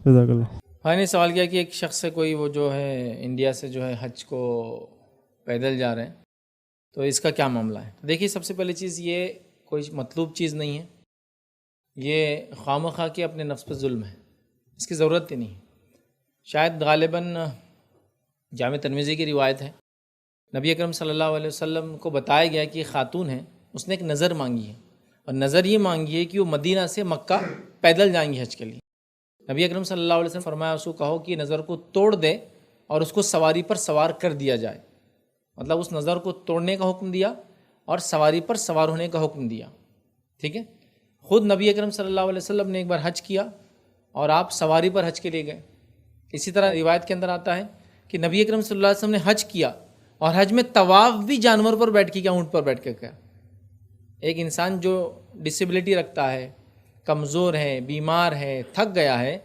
جزاک اللہ۔ بھائی نے سوال کیا کہ ایک شخص سے کوئی وہ جو ہے انڈیا سے جو ہے حج کو پیدل جا رہے ہیں، تو اس کا کیا معاملہ ہے؟ دیکھیے، سب سے پہلی چیز یہ کوئی مطلوب چیز نہیں ہے، یہ خواہ مخواہ کے اپنے نفس پر ظلم ہے، اس کی ضرورت ہی نہیں۔ شاید غالباً جامع ترمذی کی روایت ہے، نبی اکرم صلی اللہ علیہ وسلم کو بتایا گیا کہ خاتون ہے، اس نے ایک نظر مانگی ہے، اور نظر یہ مانگی ہے کہ وہ مدینہ سے مکہ پیدل جائیں گی حج کے لیے۔ نبی اکرم صلی اللہ علیہ وسلم فرمایا اس کو کہو کہ نظر کو توڑ دے اور اس کو سواری پر سوار کر دیا جائے، مطلب اس نظر کو توڑنے کا حکم دیا اور سواری پر سوار ہونے کا حکم دیا، ٹھیک ہے۔ خود نبی اکرم صلی اللہ علیہ وسلم نے ایک بار حج کیا اور آپ سواری پر حج کے لیے گئے۔ اسی طرح روایت کے اندر آتا ہے کہ نبی اکرم صلی اللہ علیہ وسلم نے حج کیا اور حج میں طواف بھی جانور پر بیٹھ کے کیا، اونٹ پر بیٹھ کے کیا۔ ایک انسان جو ڈسیبلٹی رکھتا ہے، کمزور ہے، بیمار ہے، تھک گیا ہے،